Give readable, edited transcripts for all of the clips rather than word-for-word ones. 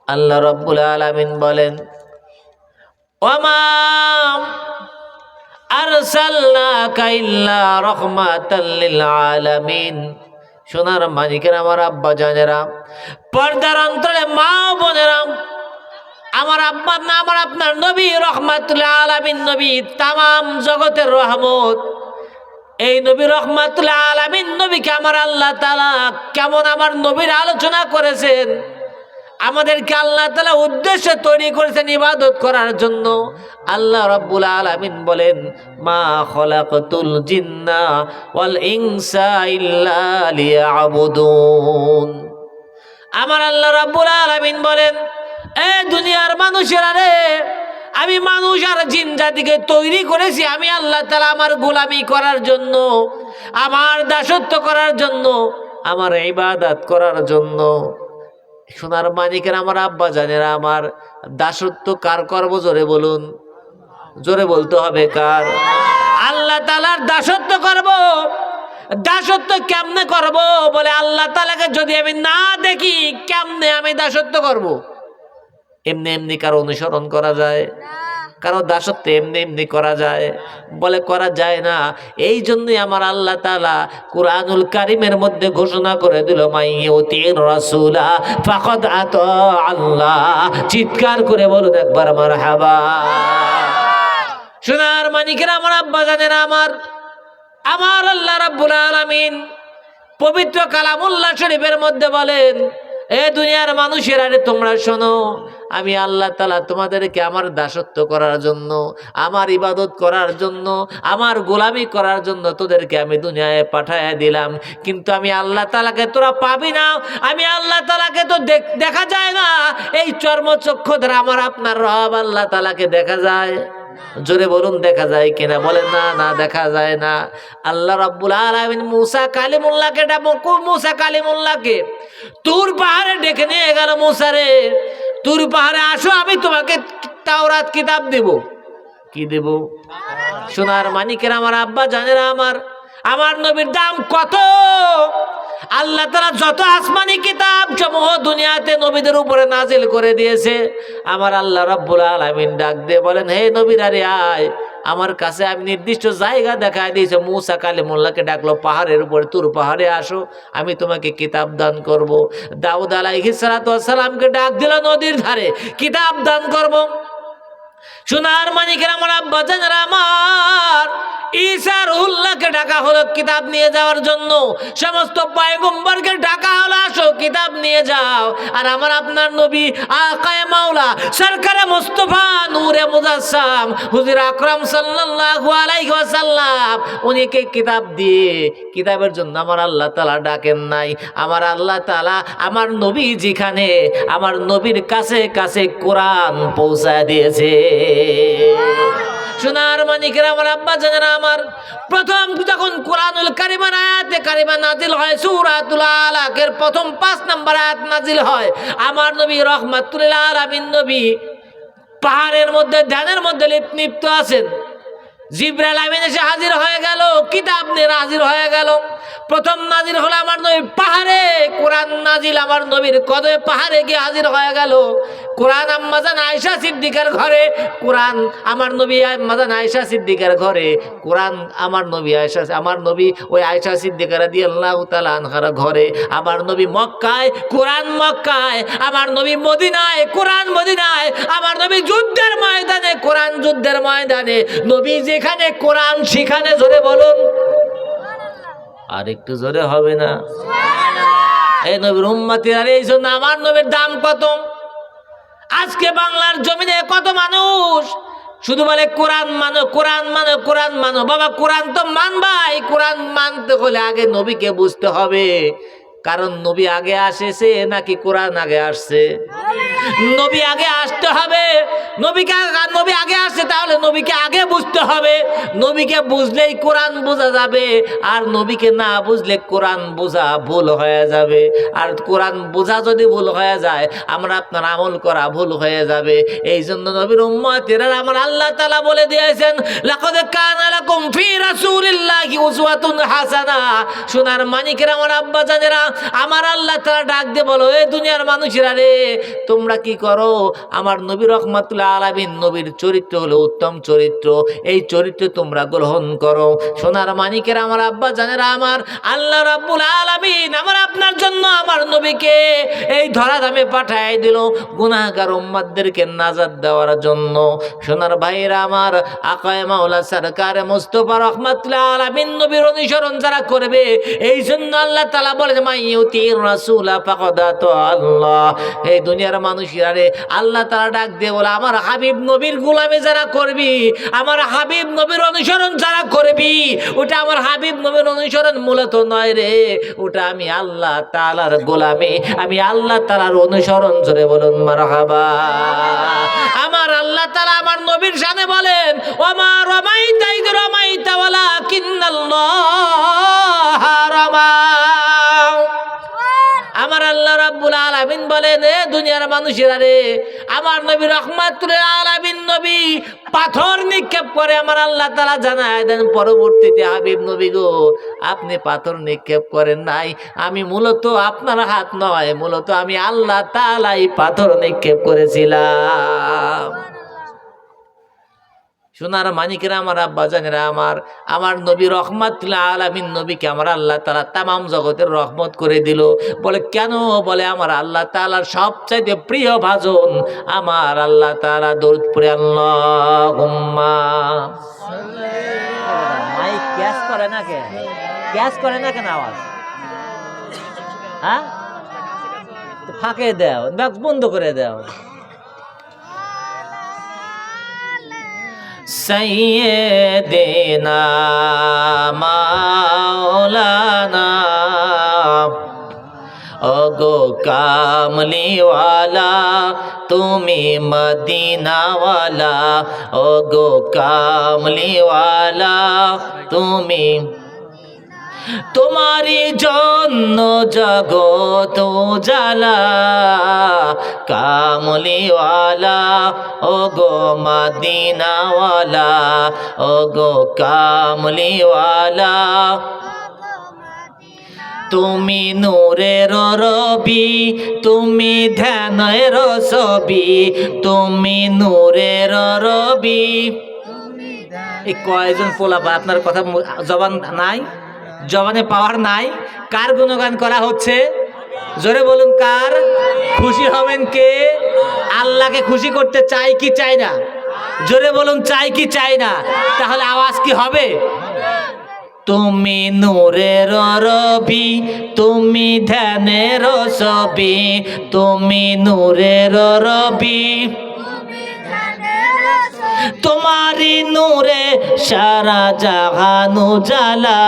আল্লাহ রাব্বুল আলামিন বলেন, ওমা আরসালনাকা ইল্লা রাহমাতাল লিল আলামিন। সোনার মানিকের আমার আব্বা জানেরা, পর্দার অন্তরে মা বোনেরা, আমার আব্বার না আমার আপনার নবী রহমাতুল আলামিন, নবী তামাম জগতের রহমত। এই নবী রহমাতুল আলামিন নবীকে আমার আল্লাহ তাআলা কেমন আমার নবীর আলোচনা করেছেন। আমাদেরকে আল্লাহ তাআলা উদ্দেশ্যে তৈরি করেছেন ইবাদত করার জন্য। আল্লাহ রাব্বুল আলামিন বলেন, মা খলাকতুল জিন্না ওয়াল ইনসা ইল্লা লিয়াবুদুন। আমার আল্লাহ রাব্বুল আলামিন বলেন, এ দুনিয়ার মানুষেরা রে, আমি মানুষ আর জিন জাতিকে তৈরি করেছি আমি আল্লাহ তাআলা আমার গোলামি করার জন্য, আমার দাসত্ব করার জন্য, আমার ইবাদত করার জন্য। সোনার মানিকের আমার আব্বা জানেরা, আমার দাসত্ব কার করব? জোরে বলুন, জোরে বলতে হবে কার? আল্লাহ তাআলার দাসত্ব করব। দাসত্ব কেমনে করব? বলে আল্লাহ তাআলাকে যদি আমি না দেখি কেমনে আমি দাসত্ব করব? এমনি এমনি কারো অনুসরণ করা যায়? কারো দাসত্ব এমনি এমনি করা যায়? বলে করা যায় না। এই জন্যই আমার আল্লাহ তাআলা কুরআনুল কারীমের মধ্যে ঘোষণা করে দিল, মাইয়ুতির রাসূলা ফাকাদ আতা আল্লাহ। চিৎকার করে বলুন একবার মারহাবা। সোনার মানিকেরা আমার আব্বা জানেরা, আমার আল্লাহ রাব্বুল আলামিন পবিত্র কালামুল্লাহ শরীফের মধ্যে বলেন, এ দুনিয়ার মানুষেরা রে, তোমরা শোনো, আমি আল্লাহ তাআলা তোমাদেরকে আমার দাসত্ব করার জন্য, আমার ইবাদত করার জন্য, আমার গোলামি করার জন্য তোদেরকে আমি দুনিয়ায় পাঠায় দিলাম। কিন্তু আমি আল্লাহ তাআলাকে তোরা পাবি না। আমি আল্লাহ তাআলাকে তো দেখা যায় না। এই চর্মচক্ষু দ্বারা আমার আপনার রব আল্লাহ তাআলাকে দেখা যায়? জোরে বলুন, দেখা যায় কিনা? বলেন না, না দেখা যায় না। আল্লাহ রাব্বুল আলামিন মুসা কালিমুল্লাহকে মুসা কালিমুল্লাহকে তুর পাহাড়ে ডেকে নিয়ে গেল। মুসা রে, তুর পাহাড়ে আসো, আমি তোমাকে তাওরাত কিতাব দেব। কি দেব? সোনার মানিকের আমার আব্বা জানেরা, আমার নবীর দাম কত? আল্লাহ তাআলা যত আসমানি কিতাব সমূহ দুনিয়াতে নবীদের উপরে নাজিল করে দিয়েছে, আমার আল্লাহ রাব্বুল আলামিন ডাক দিয়ে বলেন, হে নবীরা রে, আয় আমার কাছে। আমি নির্দিষ্ট জায়গা দেখায় দিয়েছে। মুসা কালিমুল্লাহকে ডাকলো, পাহাড়ের উপরে তুর পাহাড়ে আসো, আমি তোমাকে কিতাব দান করব। দাউদ আলাইহিস সালাতু ওয়াস সালামকে ডাক দিল নদীর ধারে, কিতাব দান করব। সোনার মানিকের আমার আব্বা জানেরা, আমার ঈসা রুহুল্লাহকে ডাকা হলো কিতাব নিয়ে যাওয়ার জন্য। সমস্ত পয়গম্বরকে ডাকা হলো, আসো কিতাব নিয়ে যাও। আর আমার আপনার নবী আকায়ে মাওলা সরকারে মুস্তাফা নূরে মুজাসসাম হুজুর আকরাম সাল্লাল্লাহু আলাইহি ওয়াসাল্লাম, উনিকে কিতাব দিয়ে কিতাবের জন্য আমার আল্লাহ তাআলা ডাকেন নাই। আমার আল্লাহ তাআলা আমার নবী যেখানে, আমার নবীর কাছে কাছে কোরআন পৌঁছায় দিয়েছে। সোনার মানিকেরা আমার আব্বা জানেরা, আমার প্রথম যখন কোরআনুল কারীমের আয়াতে কারিমা নাজিল হয়, সূরাতুল আলাকের প্রথম 5 নম্বর আয়াত নাজিল হয়, আমার নবী রহমাতুল আলামিন নবী পাহাড়ের মধ্যে ধ্যানের মধ্যে লিপ্ত আছেন। জিবরাইল আমিন এসে হাজির হয়ে গেল, কিতাব নিয়ে হাজির হয়ে গেল। প্রথম নাজিল হলো আমার নবীর পাহাড়ে, কোরআন নাজিল আমার নবীর কদমে পাহাড়ে গিয়ে হাজির হয়ে গেল। কোরআন আম্মাজান আয়েশা সিদ্দিকার ঘরে, কোরআন আমার নবী আম্মাজান আয়েশা সিদ্দিকার ঘরে, কোরআন আমার নবী ওই আয়েশা সিদ্দিকা রাদিয়াল্লাহু তাআলা আনহার ঘরে। আমার নবী মক্কায়, কোরআন মক্কায়। আমার নবী মদিনায়, কোরআন মদিনায়। আমার নবী যুদ্ধের ময়দানে, কোরআন যুদ্ধের ময়দানে। নবী যেখানে কোরআন সেখানে। জোরে বলুন, আর একটু জোরে হবে না? এই নবীর উম্মতিরা, এই জন্য আমার নবীর দাম কত। আজকে বাংলার জমিনে কত মানুষ শুধু বলে কোরআন মানো, কোরআন মানো, কোরআন মানো। বাবা, কোরআন তো মানবাই, কোরআন মানতে হলে আগে নবীকে বুঝতে হবে। কারণ নবী আগে আসেছে নাকি কোরআন আগে আসছে? নবী আগে আসতে হবে। নবী আগে আসছে, তাহলে নবীকে আগে বুঝতে হবে। নবীকে বুঝলেই কোরআন বোঝা যাবে, আর নবীকে না বুঝলে কোরআন বোঝা ভুল হয়ে যাবে। আর কোরআন বোঝা যদি ভুল হয়ে যায়, আমরা আপনার আমল করা ভুল হয়ে যাবে। এই জন্য নবীর উম্মতেরা আমার আল্লাহ তাআলা বলে দিয়েছেন, লাকাদ কানা লাকুম ফি রাসূলিল্লাহি উসওয়াতুন হাসানাহ। সোনার মানিকেরা আমার আব্বা জানেরা, আমার আল্লাহ তাআলা ডাক দিয়ে বলো, এ দুনিয়ার মানুষেরা রে, তোমরা কি করো? আমার নবী রহমাতুল্লাহ আলামিন নবীর চরিত্র হলো উত্তম চরিত্র, এই চরিত্র তোমরা গ্রহণ করো। সোনার মানিকের আমার আব্বা জানেরা আমার, আল্লাহ রাব্বুল আলামিন আমার আপনার জন্য আমার নবীকে এই ধরা ধামে পাঠায় দিল গুনাহগার উম্মতদেরকে নাজাত দেওয়ার জন্য। সোনার ভাইরা আমার, আকায়ে মাওলা সরকার মুস্তাফা রহমাতুল্লাহ আলামিন নবীর অনুসরণ যারা করবে, এই জন্য আল্লাহ তাআলা বলে মাইয়ুতির রাসূলা ফাকাদ আল্লাহ। এই দুনিয়ার মানুষেরা রে, আল্লাহ তাআলা ডাক দিয়ে বলে, আমার হাবিব নবীর গোলামি যারা করবি, আমার হাবিব নবীর অনুসরণ যারা করবি, ওটা আমার হাবিব নবীর অনুসরণ মূলত নয় রে, ওটা আমি আল্লাহ তাআলার গোলামি, আমি আল্লাহ তাআলার অনুসরণ। জোরে বলুন মারহাবা। আমার আল্লাহ তাআলা আমার নবীর শানে বলেন, ওমা রামাইতা ইয রামাইতা ওয়ালাকিন্নাল্লাহ রামা। আমার আল্লাহ রাব্বুল আলামিন বলেন, এ দুনিয়ার মানুষেরা রে, আমার নবী রহমাতুল আলামিন নবী পাথর নিক্ষেপ করে আমার আল্লাহ তাআলা জানায় দেন পরবর্তীতে, হাবিব নবী গো, আপনি পাথর নিক্ষেপ করেন নাই, আমি মূলত আপনার হাত নয়, মূলত আমি আল্লাহ তাআলাই পাথর নিক্ষেপ করেছিলাম। সোনার মানিকেরা আমার আব্বা জানেরা আমার, আমার নবী রহমাতুল আলামিন নবীকে আমার আল্লাহ তাআলা তামাম জগতের রহমত করে দিল। বলে কেন? বলে আমার আল্লাহ তাআলার সবচাইতে প্রিয় ভাজন আমার আল্লাহ তাআলা দরুদ পড়ে আল্লাহুম্মা। মাইক ক্যাশ করে না কেন? ক্যাশ করে না কেন আওয়াজ? হ্যাঁ, ফাঁকে দাও, বন্ধ করে দাও। সাইয়্যিদিনা মাওলানা ওগো কামলিওয়ালা, তুমি মদিনাওয়ালা, ওগো কামলিওয়ালা তুমি, তোমারি জন্য জগত উজালা, কামলিওয়ালা ওগো মদিনাওয়ালা, ওগো কামলিওয়ালা তুমি নূরের রবি, তুমি ধ্যানের ছবি, তুমি নূরের রবি। এই কয়জন পোলাপা আপনার কথা জবান নাই, জবানে পাওয়ার নাই? কার গুণগান করা হচ্ছে? জোরে বলুন কার? খুশি হবেন কে? আল্লাহকে খুশি করতে চাই কি চাই না? জোরে বলুন চাই কি চাই না? তাহলে আওয়াজ কি হবে? তুমি নূরের রবি, তুমি ধ্যানের ছবি, তুমি নূরের রবি, তোমারি নূরে সারা জাহান উজালা,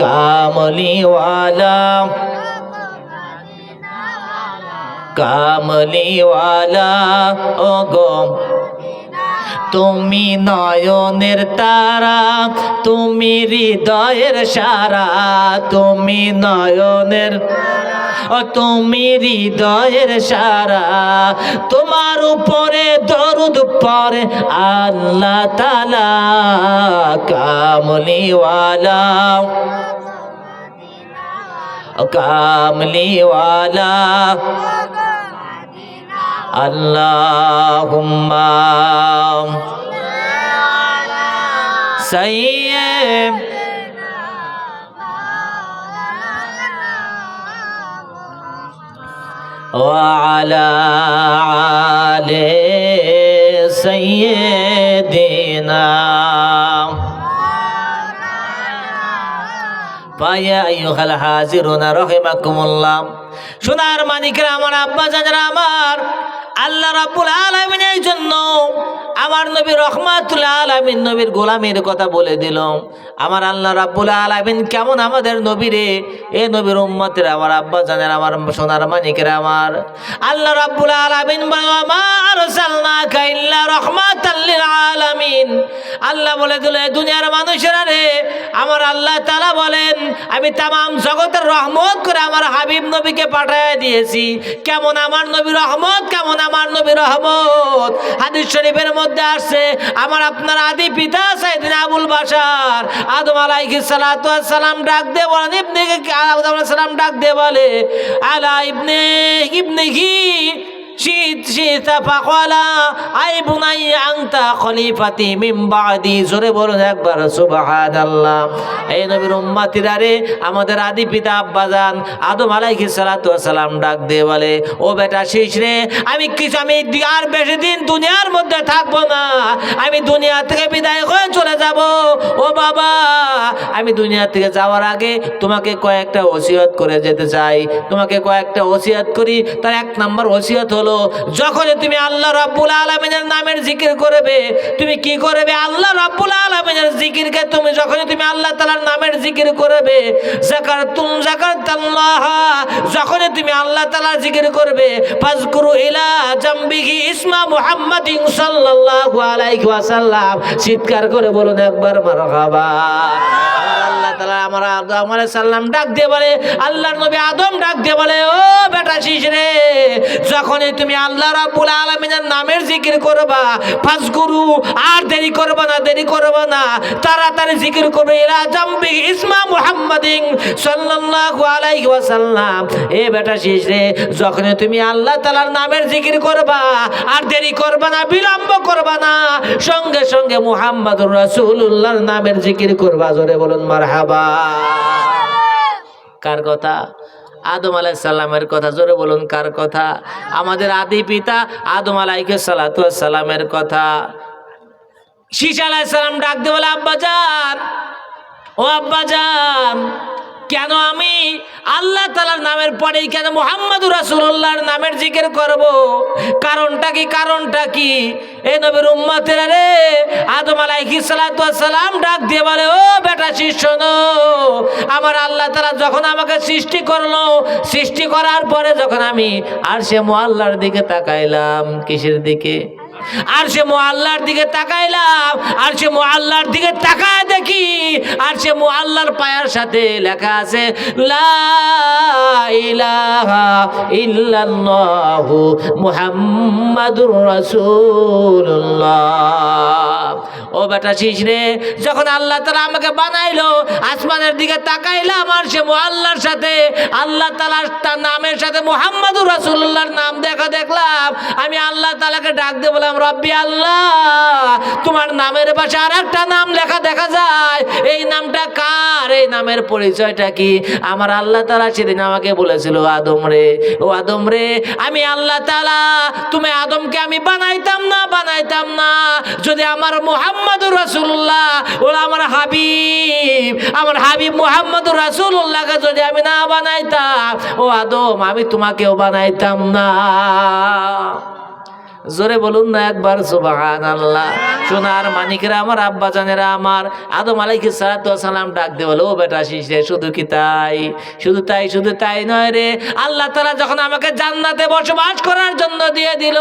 কামলিওয়ালা কামলিওয়ালা ওগো তুমি নয়নের তারা, তুমি হৃদয়ের সারা, তুমি নয়নের, তুমি হৃদয়ের সারা, তোমার উপরে দরুদ পড়ে আল্লাহ তাআলা, কামলিওয়ালা কামলিওয়ালা আল্লাহুম্মা সাইয়্যিদ وعلى آل سيدنا فيا أيها الحاضرون رحمكم الله। সোনার মানিকরা আমার, আব্বা জানেরা আমার, আল্লাহ রাব্বুল আলামিনের জন্য আমার নবী রহমাতুল আলামিন নবীর গোলামের কথা বলে দিল। আমার আল্লাহ রাব্বুল আলামিন কেমন আমাদের নবীরে, এ নবীর উম্মতের আমার আব্বা জানেরা আমার, সোনার মানিকেরা আমার, আল্লাহ রাব্বুল আলামিন বলেন মা আরসালনাকা ইল্লা রাহমাতাল লিল আলামিন। আল্লাহ বলে দিল এই দুনিয়ার মানুষেরা রে, আমার আল্লাহ তাআলা বলেন আমি তামাম জগতের রহমত করে আমার হাবিব নবীকে পাঠিয়ে দিয়েছি। কেমন আমার নবী রহমত, কেমন আমার নবী রহমত? মওত। হাদিস শরীফের মধ্যে আসছে আমার আপনার আদি পিতা সাইয়েদনা আবুল বাশার আদম আলাইহিস সালাতু ওয়াস সালাম ডাক দিয়ে বলেন ইবনে আদম আলাইহিস সালাম ডাক দিয়ে বলে আলা ইবনিহি শীতা ফাকালা আই বুনাইয়া আনতা খলিফাতি মিন বাদি। জোরে বলুন একবার সুবহানাল্লাহ। এই নবীর উম্মতিরা রে, আমাদের আদি পিতা আব্বাজান আদম আলাইহিস সালাতু ওয়াস সালাম ডাক দিয়ে বলে ও বেটা শীষ রে, আমি আর বেশি দিন দুনিয়ার মধ্যে থাকবো না, আমি দুনিয়া থেকে বিদায় হয়ে চলে যাব। ও বাবা, আমি দুনিয়া থেকে যাওয়ার আগে তোমাকে কয়েকটা ওসিয়ত করে যেতে চাই। তোমাকে কয়েকটা ওসিয়ত করি। তার এক নম্বর ওসিয়ত হলো, যখন তুমি আল্লাহ রাব্বুল আলামিনের নামের জিকির করবে, তুমি কি করবে? আল্লাহ রাব্বুল আলামিনের জিকিরকে তুমি যখন তুমি আল্লাহ তাআলার নামের জিকির করবে, যাকারতাল্লাহ, যখন তুমি আল্লাহ তাআলার জিকির করবে, ফাজকুরু ইলা জামবিহি ইসমা মুহাম্মাদিন সাল্লাল্লাহু আলাইহি ওয়াসাল্লাম। চিৎকার করে বলুন একবার মারহাবা। আল্লাহ তাআলা আমার আদম আলাইহিস সালাম ডাক দিয়ে বলে, আল্লাহর নবী আদম ডাক দিয়ে বলে ও বেটা শীষ রে, যখনই তুমি আল্লাহ রাব্বুল আলামিনের নামের জিকির করবা, ফাজকুরু, আর দেরি করবা না, দেরি করবা না, তাড়াতাড়ি জিকির করবে ইলা জামবি ইসমা মুহাম্মাদিন সাল্লাল্লাহু আলাইহি ওয়াসাল্লাম। এ বেটা শীষ রে, যখনই তুমি আল্লাহ তাআলার নামের জিকির করবা, আর দেরি করবা না, বিলম্ব করবা না, সঙ্গে সঙ্গে মুহাম্মাদুর রাসূলুল্লাহর নামের জিকির করবা। জোরে বলুন মারহাবা। কার কথা? আদম আলাইহিস সালামের কথা। জোরে বলুন কার কথা? আমাদের আদি পিতা আদম আলাইহিস সালাতু ওয়াস সালামের কথা। শীষ আলাইহিস সালাম ডাক দিয়ে বলে আব্বাজান, ও আব্বাজান, কেন আমি আল্লাহ তাআলার নামের পরেই কেন মুহাম্মাদুর রাসূলুল্লাহর নামের জিকির করব? কারণটা কি? কারণটা কি? এই নবীর উম্মতেরা রে, আদম আলাইহিস সালাতু ওয়াস সালাম ডাক দিয়ে বলে ও বেটা শীষ শোনো, আমার আল্লাহ তাআলা যখন আমাকে সৃষ্টি করলো, সৃষ্টি করার পরে যখন আমি আরশে মুআল্লার দিকে তাকাইলাম, কিসের দিকে? আরশে মুআল্লার দিকে তাকাইলাম। আরশে মুআল্লার দিকে তাকায় দেখি আরশে মুআল্লার পায়ার সাথে লেখা আছে লা ইলাহা ইল্লাল্লাহু মুহাম্মাদুর রাসূলুল্লাহ। ও বেটা শীষ রে, যখন আল্লাহ তাআলা আমাকে বানাইলো, আসমানের দিকে তাকাইলাম, আরশে মুআল্লার সাথে আল্লাহ তাআলার নামের সাথে মুহাম্মাদুর রাসূলুল্লাহর নাম দেখলাম। আমি আল্লাহ তাআলাকে ডাক দিয়ে বললাম, রব্বি আল্লাহ, তোমার নামের পাশে আর একটা নাম লেখা দেখা যায়, এই নামটা কার? এই নামের পরিচয়টা কি? আমার আল্লাহ তাআলা সেদিন আমাকে বলেছিল, আদম রে, ও আদম রে, আমি আল্লাহ তাআলা তুমি আদমকে আমি বানাইতাম না যদি আমার মুহাম্মাদুর রাসূলুল্লাহ, ওরা আমার হাবিব মুহাম্মাদুর রাসূলুল্লাহকে যদি আমি না বানাইতাম, ও আদম, আমি তোমাকেও বানাইতাম না। জোরে বলুন না একবার সুবহানাল্লাহ। সোনার মানিকেরা আমার, আব্বা জানেরা আমার, আদম আলাইহিস সালাতু ওয়াস সালাম ডাক দিয়ে বলো, ও বেটা শীষ রে, শুধু কি তাই? শুধু তাই নয় রে, আল্লাহ তাআলা যখন আমাকে জান্নাতে বসবাস করার জন্য দিয়ে দিল,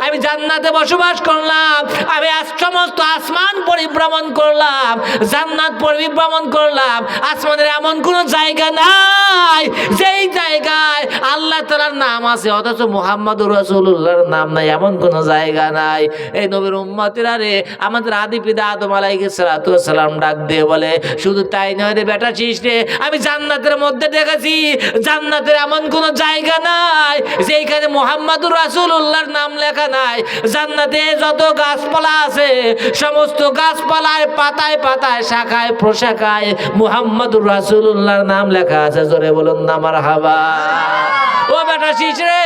আমি জান্নাতে বসবাস করলাম, আমি সমস্ত আসমান পরিভ্রমণ করলাম, জান্নাত পরিভ্রমণ করলাম, আসমানের এমন কোনো জায়গা নাই যেই জায়গায় আল্লাহ তাআলার নাম আছে অথচ মুহাম্মাদুর রাসূলুল্লাহর নাম নাই, এমন কোন জায়গা নাই। এই নবীর উম্মতিরা রে, আমাদের আদি পিতা আদম আলাইহিস সালাতু ওয়াস সালাম ডাক দিয়ে বলে, শুধু তাই নয় রে বেটা শীষ রে, আমি জান্নাতের মধ্যে দেখেছি জান্নাতের এমন কোন জায়গা নাই যেখানে মুহাম্মাদুর রাসূলুল্লাহর নাম লেখা নাই। জান্নাতে যত গাছপালা আছে, সমস্ত গাছপালায় পাতায় পাতায়, শাখায় প্রশাখায় মুহাম্মাদুর রাসূলুল্লাহর নাম লেখা আছে। জোরে বলুন না মারহাবা। ও বেটা শীষ রে,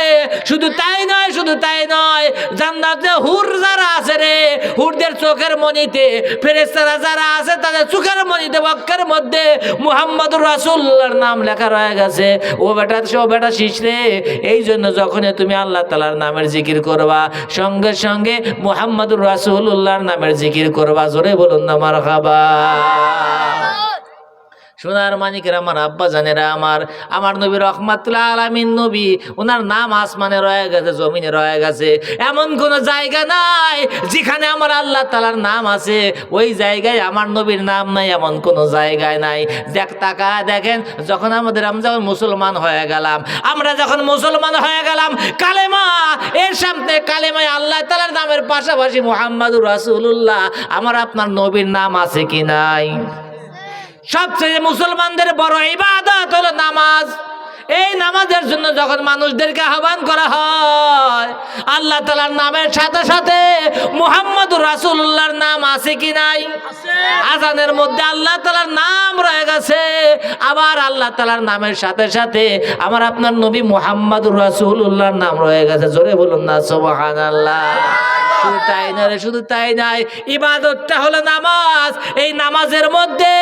শুধু তাই নয়, জান্নাতে হুর যারা আছে রে, হুরদের চোখের মনিতে, ফেরেশতারা যারা আছে তাদের চোখের মনিতে, বক্ষের মধ্যে মুহাম্মাদুর রাসূলুল্লাহর নাম লেখা রয়ে গেছে। ও বেটা শীষ রে, এই জন্য যখন তুমি আল্লাহ তাআলার নামের জিকির করবা, সঙ্গে সঙ্গে মুহাম্মাদুর রাসূলুল্লাহর নামের জিকির করবা। জোরে বলুন না মারহাবা। সোনার মানিকের আমার আব্বা জানেরা আমার নবী রহমাতুল্লাহ আলামিন নবী, ওনার নাম আসমানে রয়ে গেছে, জমিনে রয়ে গেছে। এমন কোন জায়গা নাই যেখানে আমার আল্লাহ তাআলার নাম আছে ওই জায়গায় আমার নবীর নাম নাই, এমন কোন জায়গায় নাই। দেখেন যখন আমরা যখন মুসলমান হয়ে গেলাম, কালেমা এর সামনে কালেমায় আল্লাহ তাআলার নামের পাশাপাশি মুহাম্মাদুর রাসূলুল্লাহ আমার আপনার নবীর নাম আছে কি নাই? সবচেয়ে মুসলমানদের বড় ইবাদত হলো নামাজ। এই নামাজের জন্য যখন মানুষদেরকে আহ্বান করা হয়, আল্লাহ তাআলার নামের সাথে সাথে মুহাম্মাদুর রাসূলুল্লাহর নাম আছে কি নাই? আজানের মধ্যে আল্লাহ তাআলার নাম রয়ে গেছে, আবার আল্লাহ তাআলার নামের সাথে সাথে আমার আপনার নবী মুহাম্মাদুর রাসূলুল্লাহর নাম রয়ে গেছে। জোরে বলুন না সুবহানাল্লাহ। শুধু তাই নাই, ইবাদতটা হলো নামাজ। এই নামাজের মধ্যে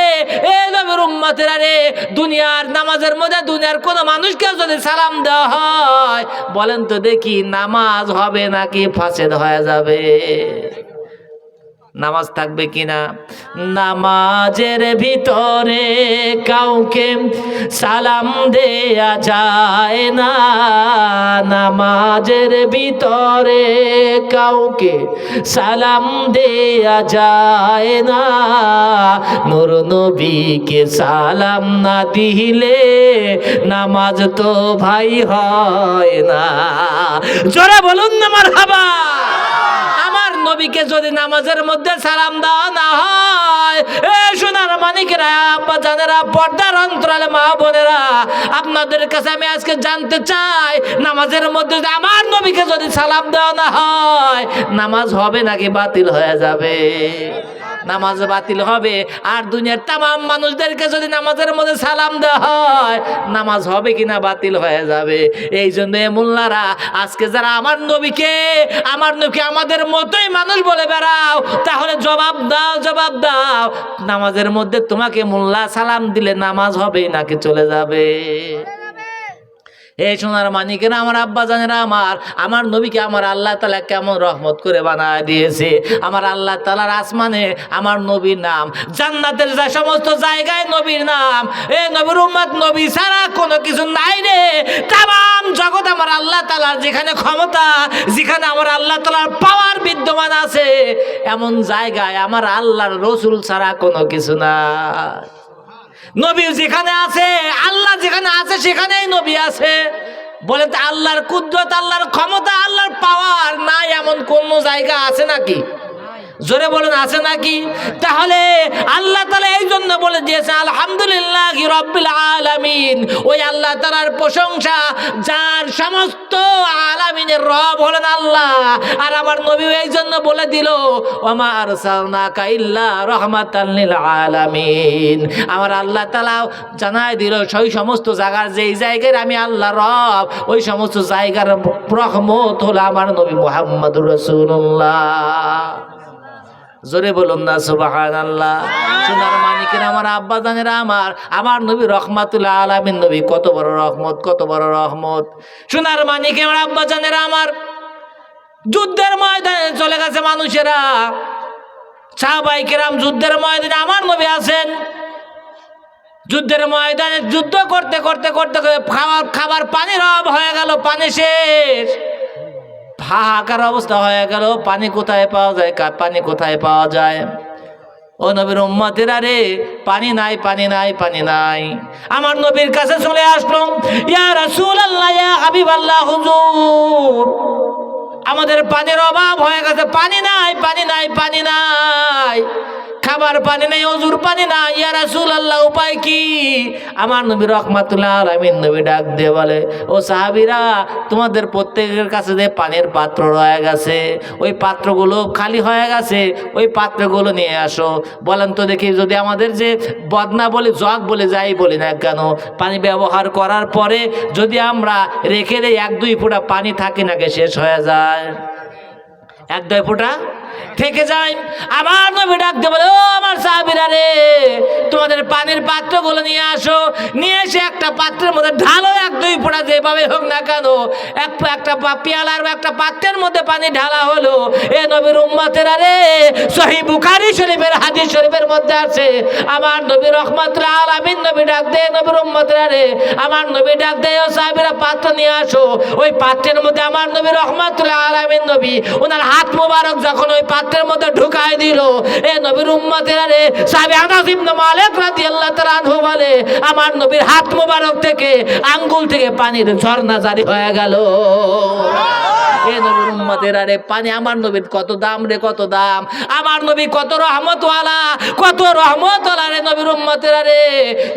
নবীর উম্মতেরা রে, দুনিয়ার নামাজের মধ্যে দুনিয়ার কোন মানুষকে যদি সালাম দেওয়া হয়, বলেন তো দেখি নামাজ হবে নাকি ফাসেদ হয়ে যাবে? নামাজ থাকবে কিনা? নামাজের ভিতরে কাউকে সালাম দেয়া যায় না, নামাজের ভিতরে কাউকে সালাম দেয়া যায় না, নূর নবীকে সালাম না দিলে নামাজ তো ভাই হয় না। জোরে বলুন না মারহাবা। নবীকে যদি নামাজের মধ্যে সালাম দেওয়া না হয়, সোনার মানিকেরা, আব্বা জানেরা, পর্দার অন্তরালে মা বোনেরা, আপনাদের কাছে আমি আজকে জানতে চাই, নামাজের মধ্যে আমার নবীকে যদি সালাম দেওয়া না হয়, নামাজ হবে নাকি বাতিল হয়ে যাবে? নামাজ বাতিল হবে। আর দুনিয়ার তামাম মানুষদেরকে যদি নামাজের মধ্যে সালাম দেওয়া হয়, নামাজ হবে কিনা বাতিল হয়ে যাবে। এই জন্য মোল্লারা আজকে যারা আমার নবীকে আমাদের মতোই মানুষ বলে বেড়াও, তাহলে জবাব দাও, নামাজের মধ্যে তোমাকে মোল্লা সালাম দিলে নামাজ হবে নাকি চলে যাবে? এই সোনার মানিকেরা, আমার আব্বা জানেরা, আমার নবীকে আমার আল্লাহ তাআলা কেমন রহমত করে বানায় দিয়েছে। আমার আল্লাহ তাআলার আসমানে আমার নবীর নাম, জান্নাতের যে সমস্ত জায়গায় নবীর নাম, এই নবীর উম্মত নবী ছাড়া কোনো কিছু নাই রে। তামাম জগৎ আমার আল্লাহ তাআলার যেখানে ক্ষমতা, যেখানে আমার আল্লাহ তাআলার পাওয়ার বিদ্যমান আছে, এমন জায়গায় আমার আল্লাহর রসুল ছাড়া কোনো কিছু না। নবী যেখানে আছে, আল্লাহ যেখানে আছে, সেখানেই নবী আছে। বলে তো আল্লাহর কুদরত, আল্লাহর ক্ষমতা, আল্লাহর পাওয়ার নাই এমন কোন জায়গা আছে নাকি? জোরে বলুন, আছে নাকি? তাহলে আল্লাহ তাআলা এই জন্য বলে দিয়েছে আলহামদুলিল্লাহি রাব্বিল আলামিন। ওই আল্লাহ তাআলার প্রশংসা যার সমস্ত আলামিনের রব হলেন আল্লাহ। আর আমার নবী এই জন্য বলে দিল ওমা আরসালনাকা ইল্লা রাহমাতাল লিল আলামিন। আমার আল্লাহ তাআলা জানায় দিল সেই সমস্ত জায়গার, যেই জায়গার আমি আল্লাহ রব, ওই সমস্ত জায়গার রহমত হলো আমার নবী মুহাম্মদুর রাসূলুল্লাহ। জোরে বলুন না সুবহানাল্লাহ। সোনার মানিকেরা, আমার আব্বা জানেরা, আমার নবী রহমাতুল্লাহ আলামিন নবী কত বড় রহমত, কত বড় রহমত। সোনার মানিকে আমার আব্বা জানেরা, যুদ্ধের ময়দানে চলে গেছে মানুষেরা, সাহাবায়ে কেরাম যুদ্ধের ময়দানে আমার নবী আছেন। যুদ্ধের ময়দানে যুদ্ধ করতে করতে করতে খাবার পানির অভাব হয়ে গেল, পানি শেষ, হাহাকার অবস্থা হয়ে গেল। পানি কোথায় পাওয়া যায়, পানি কোথায় পাওয়া যায়? ও নবীর উম্মতেরা রে, পানি নাই, পানি নাই, পানি নাই। আমার নবীর কাছে চলে আসলো, ইয়া রাসূলুল্লাহ, ইয়া হাবিবাল্লাহ, হুজুর আমাদের পানির অভাব হয়ে গেছে, পানি নাই, পানি নাই, পানি নাই, খাবার পানি নাই, ওজুর পানি নাই, ইয়া রাসূলুল্লাহ উপায় কি? আমার নবী রহমাতুল্লাহ আলামিন নবী ডাক দিয়ে বলে, ও সাহাবীরা, তোমাদের প্রত্যেকের কাছে যে পানির পাত্র রয়ে গেছে, ওই পাত্রগুলো খালি হয়ে গেছে, ওই পাত্রগুলো নিয়ে আসো। বলেন তো দেখি, যদি আমাদের যে বদনা বলি, জগ বলে, যাই বলি না কেন, পানি ব্যবহার করার পরে যদি আমরা রেখে দেই, 1-2 ফোঁটা পানি থাকে নাকি শেষ হয়ে যায়? 1-2 ফোঁটা থেকে যায়। আমার নবী ডাক দিয়ে বলে, ও আমার সাহাবীরা রে, তোমাদের পানির পাত্রগুলো নিয়ে আসো। নিয়ে এসে একটা পাত্রের মধ্যে ঢালো, এক দুই ফোঁটা যেভাবে হোক না কেন, একটা পেয়ালার একটা পাত্রের মধ্যে পানি ঢালা হলো। এ নবীর উম্মতেরা রে, সহিহ বুখারী শরীফের হাদিস শরীফের মধ্যে আছে, আমার নবী রহমাতুল আলামিন নবী ডাক দেয়, নবীর উম্মতেরা রে, আমার নবী ডাক দেয়, ও সাহাবীরা পাত্র নিয়ে আসো। ওই পাত্রের মধ্যে আমার নবী রহমাতুল আলামিন নবী ওনার হাত মোবারক যখন ওই পাত্রের মধ্যে ঢুকায় দিল, এ নবীর উম্মতেরা রে, সাহাবী আনাস ইবনে মালিক রাদিয়াল্লাহু তাআলা আনহু বলে, আমার নবীর হাত মোবারক থেকে আঙ্গুল থেকে পানির ঝর্ণা জারি হয়ে গেল। এ নবীর উম্মতেরা রে, পানি আমার নবীর কত দাম রে, কত দাম। আমার নবী কত রহমতওয়ালা, কত রহমতওয়ালা রে নবীর উম্মতেরা রে।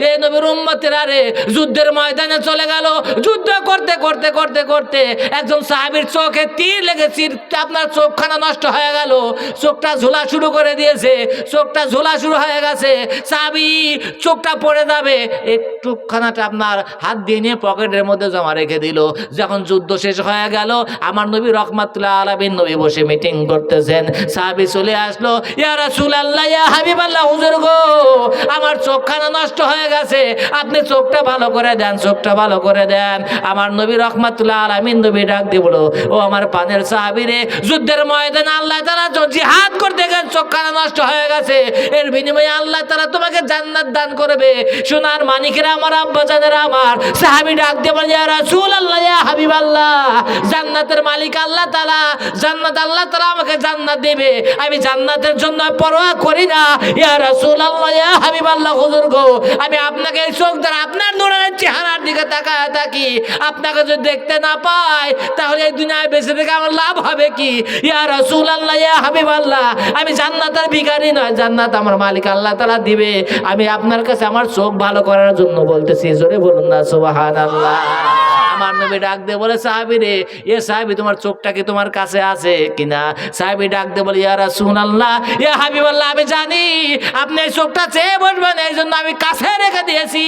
এ নবীর উম্মতেরা রে, যুদ্ধের ময়দানে চলে গেল। যুদ্ধ করতে করতে করতে করতে একজন সাহাবীর চোখে তীর লেগেছে, আপনার চোখখানা নষ্ট হয়ে গেল, চোখটা ঝোলা শুরু করে দিয়েছে, চোখটা ঝোলা শুরু হয়ে গেছে। সাহাবী চোখটা পড়ে যাবে, একটুখানাটা আপনার হাত দিয়ে নিয়ে পকেটের মধ্যে জমা রেখে দিল। যখন যুদ্ধ শেষ হয়ে গেল, আমার নবী রহমাতুল্লাহ আলামিন নবী বসে মিটিং করতেছেন। সাহাবী চলে আসলো, ইয়া রাসূলুল্লাহ, ইয়া হাবিবাল্লাহ, হুজুর গো, আমার চোখখানা নষ্ট হয়ে গেছে, আপনি চোখটা ভালো করে দেন, চোখটা ভালো করে দেন। আমার নবী রহমাতুল্লাহ আলামিন নবী ডাক দিয়ে বলো, ও আমার পানের সাহাবী রে, যুদ্ধের ময়দানে আল্লাহ তাআলা জিহাদ করতে গেছে, চোখখানা নষ্ট হয়ে গেছে, এর বিনিময়ে আল্লাহ তাআলা তোমাকে জান্নাত দান করবে। সোনার মানিকেরা, আমার আব্বাজানেরা, আমার সাহাবী ডাক দিয়ে বলে, ইয়া রাসূলুল্লাহ, ইয়া হাবিবাল্লাহ, জান্নাতের মালিক আল্লাহ তাআলা, জান্নাত আল্লাহ তাআলা আমাকে জান্নাত দেবে, আমি জান্নাতের জন্য পরোয়া করি না। ইয়া রাসূলুল্লাহ, ইয়া হাবিবাল্লাহ, হুজুর গো, আমি আপনাকে এই চোখ দ্বারা আপনার নূরের চেহারার দিকে তাকায় থাকি, আপনাকে যদি দেখতে না পাই তাহলে এই দুনিয়ায় বেঁচে থেকে আমার লাভ হবে কি? ইয়া রাসূলুল্লাহ, ইয়া হাবিবাল্লাহ, আমি জান্নাতের ভিখারি নয়, জান্নাত আমার মালিক আল্লাহ তাআলা দিবে, আমি আপনার কাছে আমার চোখ ভালো করার জন্য বলতেছি। জোরে বলুন না সুবহানাল্লাহ। আমার নবী ডাক দিয়ে বলে, সাহাবী রে, এ সাহাবী, তোমার চোখটা কি তোমার কাছে আছে কিনা? সাহাবী ডাক দিয়ে বলে, ইয়া রাসূলুল্লাহ, ইয়া হাবিবাল্লাহ, আমি জানি আপনি এই চোখটা চেয়ে বসবেন, এই জন্য আমি কাছে রেখে দিয়েছি।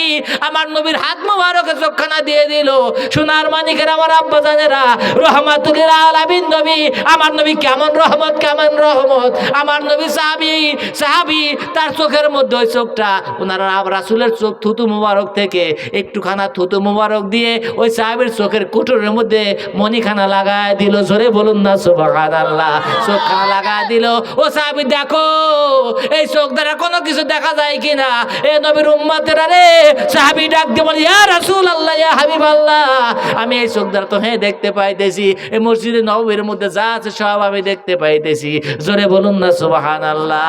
আমার নবীর হাত মোবারকে চোখখানা দিয়ে দিল। সোনার মানিকের, আমার আব্বাজানেরা, রহমাতুল আলামিন নবী, আমার নবী কেমন রহমত, কেমন রহমত। আমার নবী সাহাবী তার চোখের মধ্যে ওই চোখটা, ওনারা রাসূলের চোখ থুতু মোবারক থেকে একটুখানা থুতু মোবারক দিয়ে ওই সাহাবীর চোখের কুটুরের মধ্যে মণিখানা লাগায় দিল। জোরে বলুন না সুবহানাল্লাহ। চোখখানা লাগায় দিল। ও সাহাবী, দেখো এই চোখ দ্বারা কোনো কিছু দেখা যায় কিনা। এ নবীর উম্মতেরা রে, সাহাবী ডাক দিয়ে বলে, ইয়া রাসূলুল্লাহ, ইয়া হাবিবাল্লাহ, আমি এই চোখ দ্বারা তো দেখতে পাইতেছি, এই মসজিদে নববীর মধ্যে যা আছে সব আমি দেখতে পাইতেছি। জোরে বলুন না সুবহানাল্লাহ।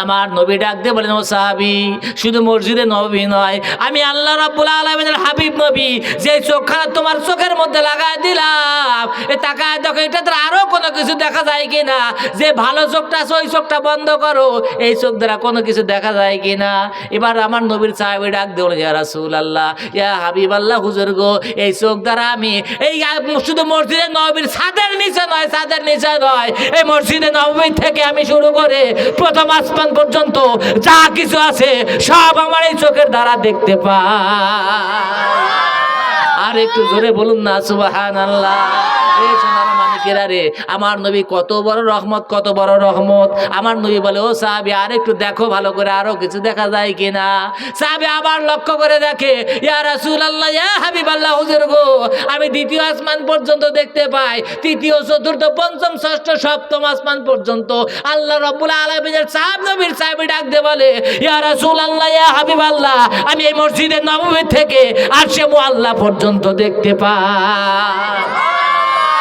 আমার নবী ডাক দিয়ে বলেন, ও সাহাবী, শুধু মসজিদে নববী নয়, আমি আল্লাহ রাব্বুল আলামিনের হাবিব নবী যে চোখখানা তোমার চোখের মধ্যে লাগায় দিলাম, এ তাকায় দেখো এটা তো আরো কোনো কিছু দেখা যায় কিনা। যে ভালো চোখটা আছে ওই চোখটা বন্ধ করো, এই চোখ দ্বারা কোনো কিছু দেখা যায় কিনা। এবার আমার নবীর সাহাবী ডাক দিয়ে বলেন, ইয়া রাসূলুল্লাহ, ইয়া হাবিবাল্লাহ, হুজুর গো, এই চোখ দ্বারা আমি এই শুধু মসজিদে নববীর ছাদের নিচে নয়, ছাদের নিচে নয়, এই মসজিদে নববী থেকে আমি শুরু করে প্রথম আসমান পর্যন্ত যা কিছু আছে সব আমার এই চোখের দ্বারা দেখতে পাই। আর একটু জোরে বলুন না সুবহানাল্লাহ। এই সোনার মানিকেরা রে, আমার নবী কত বড় রহমত, কত বড় রহমত। আমার নবী বলে, ও সাহাবী, আর একটু দেখো ভালো করে, আরো কিছু দেখা যায় কিনা। সাহাবী আবার লক্ষ্য করে দেখে, ইয়া রাসূলুল্লাহ, ইয়া হাবিবাল্লাহ, হুজুর গো, আমি দ্বিতীয় আসমান পর্যন্ত দেখতে পাই, তৃতীয়, চতুর্থ, পঞ্চম, ষষ্ঠ, সপ্তম আসমান পর্যন্ত আল্লাহ রাব্বুল আলামিনের নবীর সাহাবী ডাক দিয়ে বলে, ইয়া রাসূলুল্লাহ, ইয়া হাবিবাল্লাহ, আমি এই মসজিদে নববী থেকে আরশে মুআল্লা পর্যন্ত দেখতে পাই।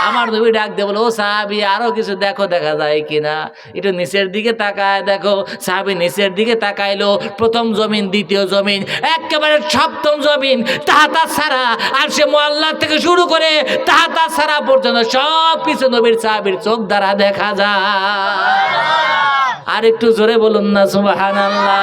আমার নবী ডাক দিয়ে বলে, ও সাহাবী, আরো কিছু দেখো, দেখা যায় কিনা। একটু নিচের দিকে তাকায় দেখো। সাহাবী নিচের দিকে তাকাইলো, প্রথম জমিন, দ্বিতীয় জমিন, একেবারে সপ্তম জমিন, তাহাতা ছাড়া আরশে মুআল্লা থেকে শুরু করে তাহাতা ছাড়া পর্যন্ত সব কিছু নবীর সাহাবীর চোখ দ্বারা দেখা যায়। আর একটু জোরে বলুন না সুবহানাল্লাহ।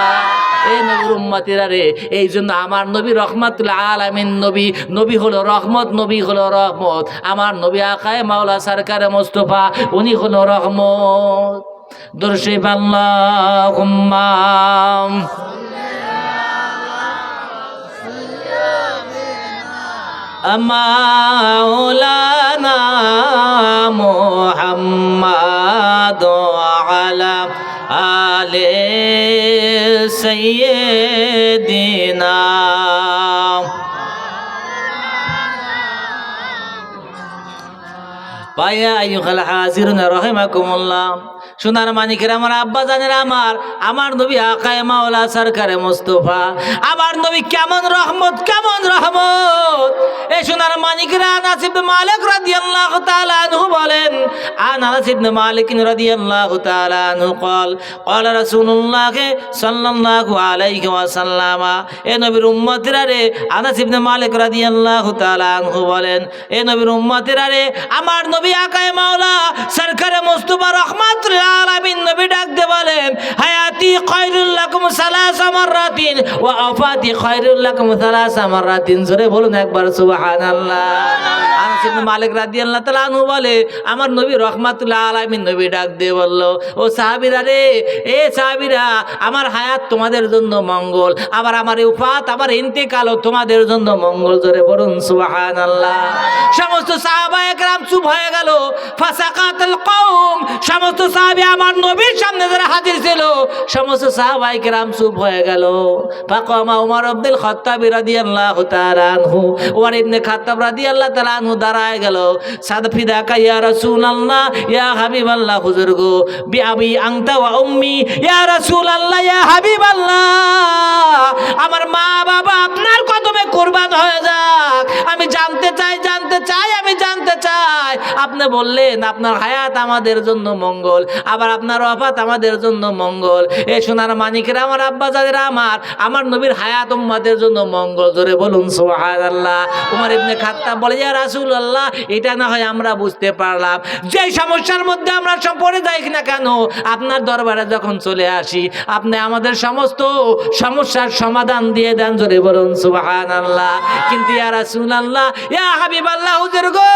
এই নবীর উম্মতিরা রে, এই জন্য আমার নবী রহমাতুল আলামিন নবী, নবী হলো রহমত, নবী হলো রহমত। আমার নবী আকায়ে মাওলা সরকারে মুস্তাফা, উনি হলো রহমত। দরুদ আল্লাহুম্মা মাওলানা মুহাম্মাদ سيدنا পায়া আইয়ুহাল হাজিরুন রাহিমাকুমুল্লাহ। সোনার মানিকের আমার আব্বা জানেন আমার নবী আকায়ে মাওলা সরকারে মুস্তাফা, আমার নবী কেমন রহমত, কেমন রহমত। এই সোনার মানিকেরা আনাস ইবনে মালিক রাদিয়াল্লাহু তাআলা আনহু বলেন, আনাস ইবনে মালিক রাদিয়াল্লাহু তাআলা আনহু قال قال رسول الله সাল্লাল্লাহু আলাইহি ওয়াসাল্লাম। এ নবীর উম্মতেরা রে, আনাস ইবনে মালিক রাদিয়াল্লাহু তাআলা আনহু বলেন, এ নবীর উম্মতেরা রে, আমার নবী আকায়ে মাওলা সরকারে মুস্তাফা রাহমাতুল আলামিন নবী ডাক দিয়ে বলেন, হায়াতি খায়রুল লাকুম সালাসা মাররাতিন ওয়া আফাতি খায়রুল লাকুম সালাসা মাররাতিন। জোরে বলুন একবার সুবহানাল্লাহ। আনাস ইবনে মালিক রাদিয়াল্লাহু তাআলা আনহু বলে, আমার নবী রাহমাতুল আলামিন নবী ডাক দিয়ে বলল, ও সাহাবীরা রে, এ সাহাবীরা, আমার হায়াত তোমাদের জন্য মঙ্গল, আবার আমার ওফাত, আমার ইন্তেকালও তোমাদের জন্য মঙ্গল। জোরে বলুন সুবহানাল্লাহ। সমস্ত সাহাবায়ে কেরাম চুপ হয়ে গেল। ফাসাকাতুল কওম, সমস্ত সাহাবী আমার নবীর সামনে যারা হাজির ছিল সমস্ত সাহাবায়ে কেরাম চুপ হয়ে গেল। ফাকামা উমর ইবনুল খাত্তাব রাদিয়াল্লাহু তাআলা আনহু, উমর ইবনে খাত্তাব রাদিয়াল্লাহু তাআলা আনহু দাঁড়ায় গেল। সাদ ফিদাকা ইয়া রাসূলুল্লাহ, ইয়া হাবিবাল্লাহ, হুজুর গো, বিআবি আনতা ওয়া উম্মি, ইয়া রাসূলুল্লাহ, ইয়া হাবিবাল্লাহ, আমার মা বাবা আপনার কদমে কুরবান হয়ে যাক। আমি জানতে চাই, আমি জানতে চাই। আপনি বললেন আপনার হায়াত আমাদের জন্য মঙ্গল, আবার আপনার ওয়াফাত আমাদের জন্য মঙ্গল। এ সোনার মানিকেরা আমার আব্বা যাদের আমার নবীর হায়াত উম্মতের জন্য মঙ্গল। জোরে বলুন সুবহানাল্লাহ। উমর ইবনে খাত্তাব বলে, ইয়া রাসূলুল্লাহ, এটা না হয় আমরা বুঝতে পারলাম, যে সমস্যার মধ্যে আমরা সব পড়ে যাই না কেন, আপনার দরবারে যখন চলে আসি আপনি আমাদের সমস্ত সমস্যার সমাধান দিয়ে দেন। জোরে বলুন সুবহানাল্লাহ। কিন্তু ইয়া রাসূলুল্লাহ, ইয়া হাবিবাল্লাহ, হুজুর গো,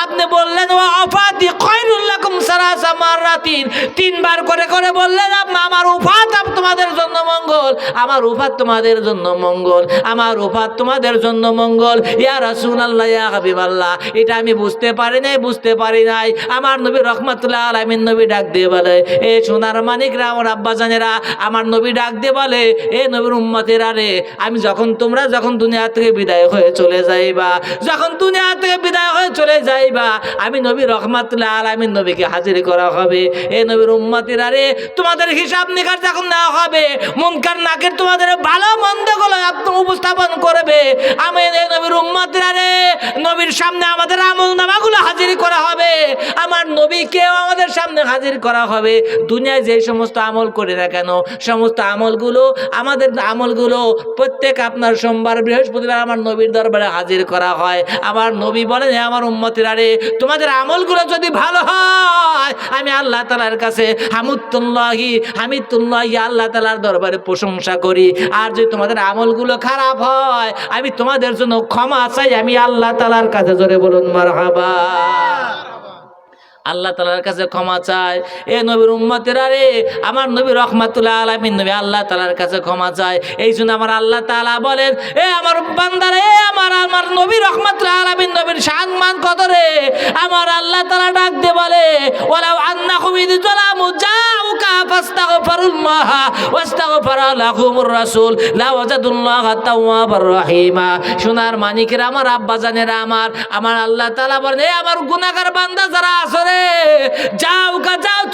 আপনি বললেন ওয়া আফাতি খায়রুল লাকুম সালাসা মাররাতিন, তিনবার করে করে বললেন আমার ওফাত তোমাদের জন্য মঙ্গল, আমার ওফাত তোমাদের জন্য মঙ্গল, আমার ওফাত তোমাদের জন্য মঙ্গল। ইয়া রাসূলুল্লাহ, ইয়া হাবিবাল্লাহ, এটা আমি বুঝতে পারি নাই। আমার নবী রাহমাতুল্লাহ আলামিন নবী ডাক দিয়ে বলে, এ সোনার মানিকরা, আমার আব্বা জানেরা, আমার নবী ডাক দিয়ে বলে, এ নবীর উম্মতেরা রে, আমি তোমরা যখন দুনিয়া থেকে বিদায় হয়ে চলে যাইবা, আমি নবী রাহমাতুল্লাহ আলামিন নবীকে হাজির করা হবে। এ নবীর উম্মতেরা রে, তোমাদের হিসাব নিকাশ যখন নেওয়া হবে, মুনকার নাকির তোমাদের ভালো মন্দগুলো উপস্থাপন করবে। আমি এই নবীর উম্মতেরা রে, নবীর সামনে আমাদের আমলনামাগুলো হাজির করা হবে, আমার নবীকেও আমাদের সামনে হাজির করা হবে। দুনিয়ায় যে সমস্ত আমল করে না কেন, সমস্ত আমলগুলো, আমাদের আমলগুলো প্রত্যেক আপনার সোমবার বৃহস্পতিবার আমার নবীর দরবারে হাজির করা হয়। আমার নবী বলেন, আমার উম্মতেরা রে, তোমাদের আমলগুলো যদি ভালো হয়, আমি আল্লাহ তাআলার কাছে হামিদুল্লাহি আল্লাহ তাআলার দরবারে প্রশংসা করি। আর যদি তোমাদের আমলগুলো খারাপ হয়, আমি তোমাদের জন্য ক্ষমা চাই, আমি আল্লাহ তাআলার কাছে। জোরে বলুন মারহাবা। আল্লাহ তাআলার কাছে ক্ষমা চায়। এ নবীর উম্মতেরা রে, আমার নবী রাহমাতুল্লাহ আলামিন নবী আল্লাহ তাআলার কাছে ক্ষমা চায়। এই জন্য আমার আল্লাহ তাআলা বলেন, এ আমার বান্দারা, এ আমার নবী রাহমাতুল্লাহ আলামিন নবীর সম্মান কত রে। আমার আল্লাহ তাআলা ডাক দিয়ে বলে, ওয়ালাউ আন্নাহুম ইয যালামু জাউকা ফাস্তাগফিরুল্লাহ ওয়াস্তাগফারা লাহুমুর রাসূল লাওয়াজাদুল্লাহা তাওয়াবার রহিমা। সোনার মানিকেরা, আমার আব্বা জানেরা, আমার আল্লাহ তাআলা বলেন, এ আমার গুনাহগার বান্দা যারা আছে, যাও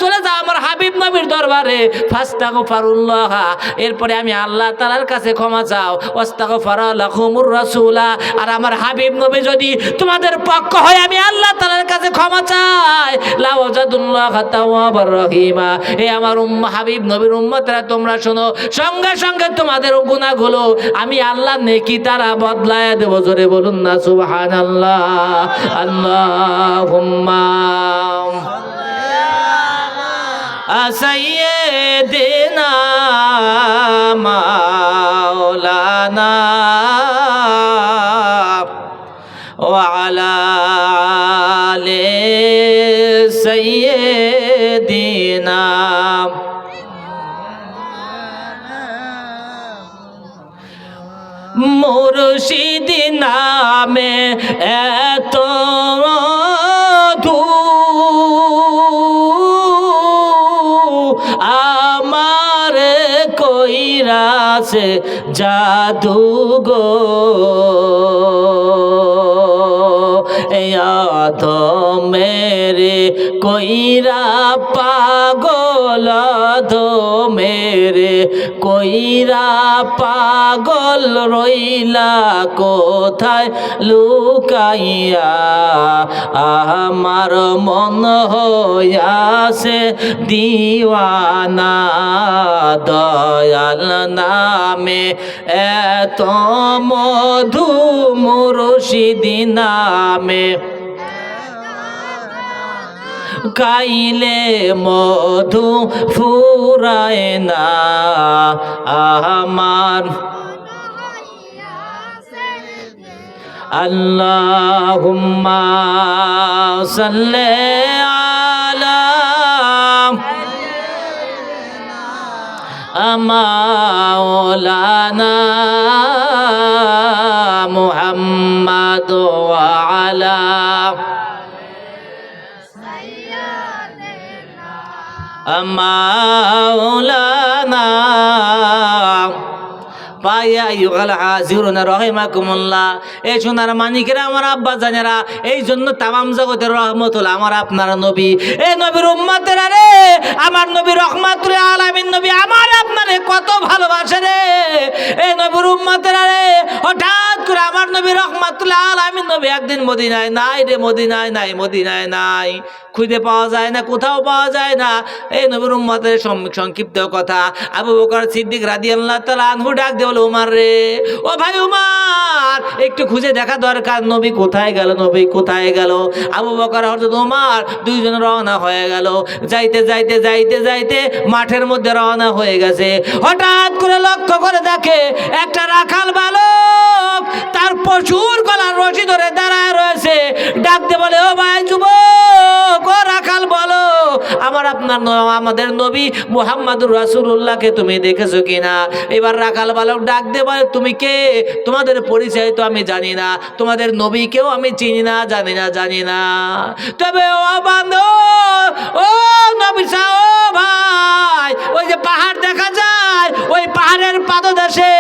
চলে যাও আমার হাবিব নবীর দরবারে, ফাস্তাগফিরুল্লাহ, এরপরে আমি আল্লাহ তাআলার কাছে ক্ষমা চাও, ওয়াস্তাগফারা লাহুমুর রাসূলা, আর আমার হাবিব নবী যদি তোমাদের পক্ষ হয়, আমি আল্লাহ তাআলার কাছে ক্ষমা চাই, লাওয়াজাদুল্লাহা তাওয়াবার রহিমা। হে আমার হাবিব নবীর উম্মতরা, তোমরা শোনো, সঙ্গে সঙ্গে তোমাদের গুনাহগুলো আমি আল্লাহ নেকি তারা বদলায় দেব। জোরে বলুন না সুবহানাল্লাহ। আল্লাহুম্মা সাইয়্যিদিনা মাওলানা ওয়া আলা আলি সাইয়্যিদিনা মুর্শিদ নামে এত আমার আছে জাদু গো মেরে কইরা পাগল মেরে কইরা পাগল রইলা কোথায় লুকাইয়া আমার মন হইয়াছে দিওয়ানা দয়াল নামে এত মধু মুর্শিদি নামে গাইলে মধু ফুরায় না আমার আল্লাহুম্মা সাল্লি আলা মাওলানা মুহাম্মাদ ওয়া আলা মাওলানা পায়া ইউগাল হাজিরুনা রাহিমাকুমুল্লাহ। এই সোনার মানিকেরা আমার আব্বা জানেরা, এই জন্য তামাম জগতের রহমতুল আমার আপনার নবী, এই নবীর উম্মতেরা রে, আমার নবী রহমাতুল আলামিন নবী আমার আপনারে কত ভালোবাসে রে। এই নবীর উম্মতেরা রে, হঠাৎ করে আমার নবী রহমাতুল আলামিন নবী একদিন মদিনায় নাই রে, মদিনায় নাই, মদিনায় নাই, খুঁজে পাওয়া যায় না, কোথাও পাওয়া যায় না। এই নবীর উম্মতের সংক্ষিপ্ত কথা, আবু বকর সিদ্দিক রাদিয়াল্লাহু তাআলা আনহু ডাক দিয়ে বলে, উমার রে, ও ভাই উমার, একটু খুঁজে দেখা দরকার, নবী কোথায় গেল, নবী কোথায় গেল। আবু বকর হযরত উমার দুইজন রওনা হয়ে গেল। যাইতে যাইতে যাইতে যাইতে মাঠের মধ্যে রওনা হয়ে গেছে। হঠাৎ করে লক্ষ্য করে দেখে একটা রাখাল বালক তার পশুর গলার রশি ধরে দাঁড়ায় রয়েছে। ডাক দিয়ে বলে, ও ভাই যুবক, ও রাখাল, বলো আমাদের নবী মুহাম্মদুর রাসূলুল্লাহকে তুমি দেখেছো কিনা? এবার রাখাল বালক ডাক দিয়ে বলে, তুমি কে? তোমাদের পরিচয় তো আমি জানি না, তোমাদের নবীকেও আমি চিনি না, জানি না। তবে ও বান্দো, ও নবী সাহ, ও ভাই, ওই যে পাহাড় দেখা যায়, ওই পাহাড়ের পাদদেশে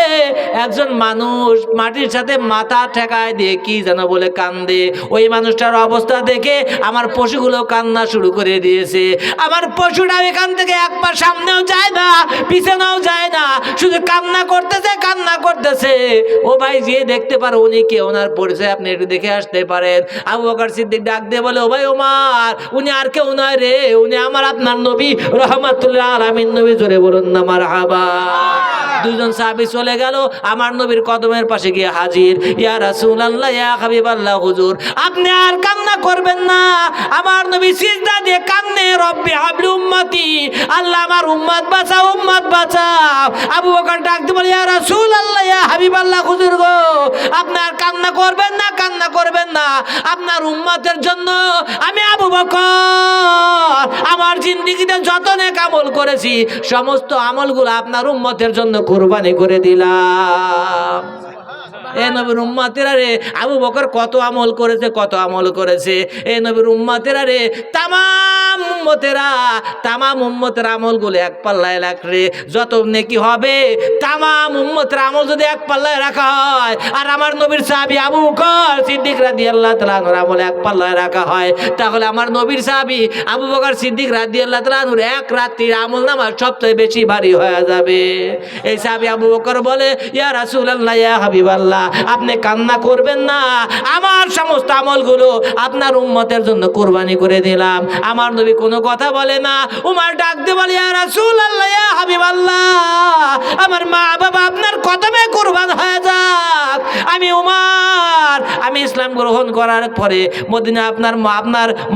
একজন মানুষ মাটির সাথে মাথা ঠেকায় দিয়ে কি যেন বলে কান্দে। ওই মানুষটার অবস্থা দেখে আমার পশুগুলো কান্না শুরু করে দিয়েছে। আমার পশুটা এখান থেকে এক পা সামনেও যায় না, পিছনেও যায় না, শুধু কান্না করতেছে, কান্না করতেছে। ও ভাই, যে দেখতে পারো উনি কে, ওনার পরিচয় আপনি একটু দেখে আসতে পারেন। আবু বকর সিদ্দিক ডাক দিয়ে বলে, ও ভাই ওমর, উনি আর কেউ নয় রে, উনি আমার আপনার নবী রহমাতুল্লাহ আলামিন নবী। জোরে বলুন না মারহাবা। দুইজন সাহাবী চলে গেল, আমার নবীর কদমের পাশে গিয়ে হাজির। ইয়া রাসূলুল্লাহ, ইয়া হাবিবাল্লাহ, হুজুর আপনি আর কান্না করবেন না। আমার নবী সিজদা দিয়ে কান্নে, রব্বি হাবলি উম্মতি, আল্লাহ আমার উম্মত বাঁচাও, উম্মত বাঁচাও। আবু বকর ডাক দিয়ে বলে, ইয়া রাসূলুল্লাহ, ইয়া হাবিবাল্লাহ, হুজুর গো আপনি আর কান্না করবেন না, কান্না করবেন না। আপনার উম্মতের জন্য আমি আবু বকর আমার জিন্দেগিতে যত নেক আমল করেছি সমস্ত আমলগুলো আপনার উম্মতের জন্য কুরবানি করে দিলাম। এ নবীর উম্মতেরা রে, আবু বকর কত আমল করেছে, কত আমল করেছে। এ নবীর উম্মতেরা রে, তামাম উম্মতের আমলগুলো এক পাল্লায় রাখলে যত নেকি হবে। তামাম উম্মতের আমল যদি এক পাল্লায় রাখা হয়, আর আমার নবীর সাহাবী আবু বকর সিদ্দিক রাদিয়াল্লাহু তাআলা আনহুর আমল এক পাল্লায় রাখা হয়, তাহলে আমার নবীর সাহাবী আবু বকর সিদ্দিক রাদিয়াল্লাহু তাআলা আনহুর এক রাত্রির আমল নামা সবচেয়ে বেশি ভারী হয়ে যাবে। এই সাহাবী আবু বকর বলে, ইয়া রাসূলুল্লাহ, ইয়া হাবিবাল্লাহ, আপনি কান্না করবেন না, আমার সমস্ত আমলগুলো আপনার উম্মতের জন্য কুরবানি করে দিলাম। আমার নবী কোনো কথা বলে না। উমর ডাক দিয়ে বলে, ইয়া রাসূলুল্লাহ, ইয়া হাবিবাল্লাহ, আমার মা বাবা আপনার কদমে কুরবান হয়ে যাক। আমি উমর, আমি ইসলাম গ্রহণ করার পরে মদিনা আপনার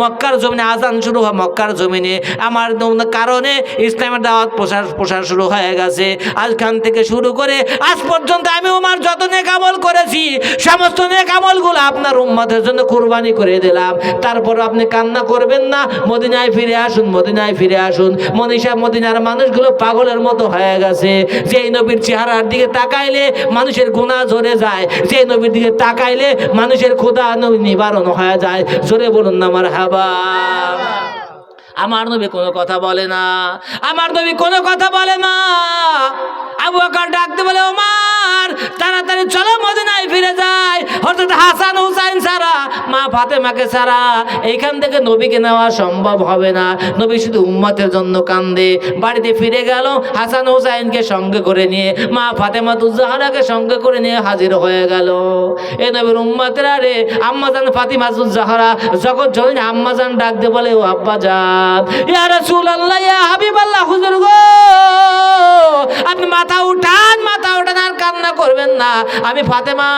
মক্কার জমিনে আযান শুরু হয়, মক্কার জমিনে আমার কারণে ইসলামের দাওয়াত প্রসার শুরু হয়ে গেছে। আজখান থেকে শুরু করে আজ পর্যন্ত আমি উমর যত নেক আমল করেছি সমস্ত নেক আমলগুলো আপনার উম্মতের জন্য কুরবানি করে দিলাম। তারপর আপনি কান্না করবেন না, মদিনায় ফিরে আসুন, মদিনায় ফিরে আসুন। মদিনার মানুষগুলো পাগলের মতো হয়ে গেছে। যেই নবীর চেহারার দিকে তাকাইলে মানুষের গুনাহ ঝরে যায়, যেই নবীর দিকে তাকাইলে মানুষের ক্ষুধা নিবারণ হয়ে যায়। জোরে বলুন না মারহাবা। আমার নবী কোনো কথা বলে না, আমার নবী কোনো কথা বলে না। আবু বকর ডাকতে বলে, ওমর তাড়াতাড়ি চলো মদিনায় ফিরে যায়। হযরত হাসান হুসাইন ছাড়া, মা ফাতেমাকে ছাড়া এইখান থেকে নবীকে নেওয়া সম্ভব হবে না। নবী শুধু উম্মতের জন্য কান্দে। বাড়িতে ফিরে গেল, হাসান হুসাইনকে সঙ্গে করে নিয়ে, মা ফাতেমাতুজ জাহরাকে সঙ্গে করে নিয়ে হাজির হয়ে গেল। এ নবীর উম্মতেরা রে, আম্মাজান ফাতিমাতুজ জাহরা জগৎ জননী আম্মাজান ডাক দিয়ে বলে, ও আব্বাজান, ইয়া রাসূলুল্লাহ, ইয়া হাবিবাল্লাহ, হুজুর গো, আপনি মাথা উঠান, মাথা উঠান, আর কান্না করবেন না। আমি ফাতেমা,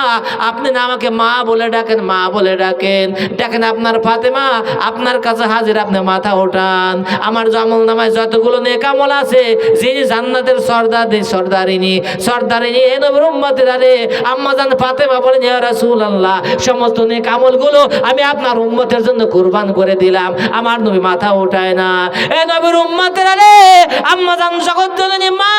আপনি না আমাকে মা বলে ডাকেন, মা বলে ডাকেন, দেখেন আপনার ফাতেমা আপনার কাছে হাজির, আপনি মাথা ওঠান। আমার আমল নামায় যতগুলো নেক আমল আছে, যিনি জান্নাতের সর্দারিনী এ নবীর উম্মতেরা রে, আম্মাজান ফাতেমা বলেন, ইয়া রাসূলুল্লাহ, সমস্ত নেক আমলগুলো আমি আপনার উম্মতের জন্য কুরবান করে দিলাম। আমার নবী মাথা ওঠায় না। এ নবীর উম্মতেরা রে, আম্মাজান জগৎ জননী মা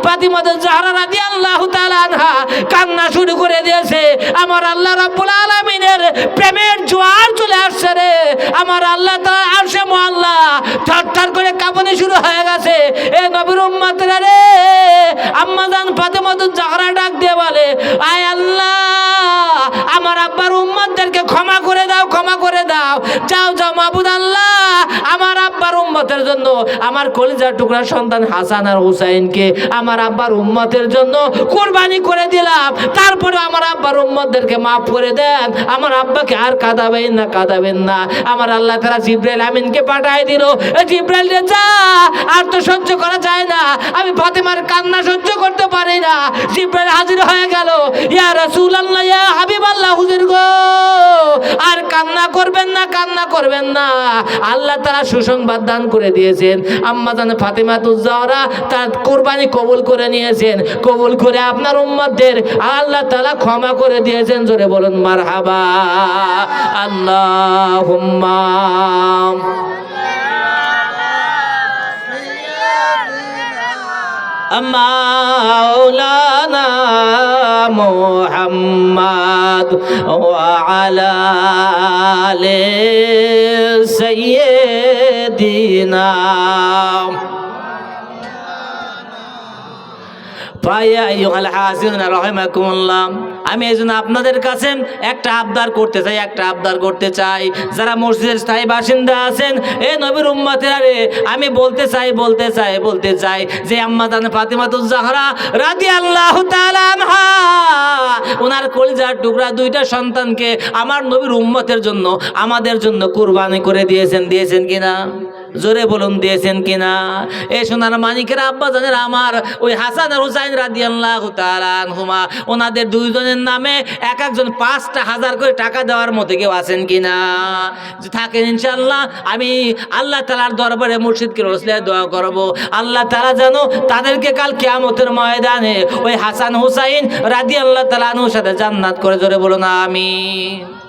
ফাতিমাতুজ জাহরা রাদিয়াল্লাহু তাআলা আনহা কান্না শুরু করে দিয়েছে। আমার আল্লাহ রাব্বুল আলামিনের প্রেমের জোয়ার চলে আসছে রে। আমার আল্লাহ তাআলা আরশে মুআল্লা থরথর করে কাঁপতে শুরু হয়ে গেছে। এ নবীর উম্মতরা রে, আম্মাজান ফাতিমাতুজ জাহরা ডাক দিয়ে বলে, আয় আল্লাহ, আমার আব্বার উম্মতদেরকে ক্ষমা করে দাও, ক্ষমা করে দাও। যাও যাও মাবুদ আল্লাহ, আমার আব্বার উম্মতের জন্য, আমার কলিজার টুকরা সন্তান হাসান আর হুসাইনকে আমার আব্বার উম্মতের জন্য কুরবানি করে দিলাম। তারপরে আমার আব্বার উম্মতদেরকে মাফ করে দেন, আমার আব্বাকে আর কাঁদাবেন না, কাঁদাবেন না। আমার আল্লাহ তাআলা জিবরাইল আমিনকে পাঠায় দিল, জিবরাইল রে যা, আর তো সহ্য করা যায় না, আমি ফাতেমার কান্না সহ্য করতে পারি না। জিবরাইল হাজির হয়ে গেল, ইয়া রাসূলুল্লাহ, ইয়া হাবিবাল্লাহ, হুজুর গো, আর কান্না করবেন না, কান্না করবেন না। আল্লাহ তাআলা সুসংবাদ দান করে দিয়েছেন, আম্মাজান ফাতিমাতুজ জাহরা তার কুরবানি কবুল করে নিয়েছেন, কবুল করে আপনার উম্মতদের আল্লাহ তাআলা ক্ষমা করে দিয়েছেন। জোরে বলুন মারহাবা, আল্লাহুম্মা। মাওলানা মুহাম্মদ ওয়া আলা আলি সাইয়্যিদিনা। আমি এই জন্য আপনাদের কাছে একটা আবদার করতে চাই, যারা মসজিদের স্থায়ী বাসিন্দা আছেন, এ নবীর উম্মতেরা রে, আমি বলতে চাই যে আম্মাজান ফাতিমাতুজ জাহরা রাদিয়াল্লাহু তাআলা আনহা ওনার কলিজার টুকরা দুইটা সন্তানকে আমার নবীর উম্মতের জন্য, আমাদের জন্য কুরবানি করে দিয়েছেন কিনা? জোরে বলুন, দিয়েছেন কিনা? এই সোনার মানিকেরা, আব্বা জানেন আমার, ওই হাসান আর হুসাইন রাদিয়াল্লাহু তাআলা আনহুমা, ওনাদের দুইজনের নামে এক একজন 5,000 করে টাকা দেওয়ার মতো কেউ আছেন কিনা? যে থাকেন ইনশাআল্লাহ, আমি আল্লাহ তাআলার দরবারে মুর্শিদকে রসিলায় দোয়া করব, আল্লাহ তাআলা যেন তাদেরকে কাল কিয়ামতের ময়দানে ওই হাসান হুসাইন রাদিয়াল্লাহু তাআলা আনহুর সাথে জান্নাত করে। জোরে বলুন আমিন।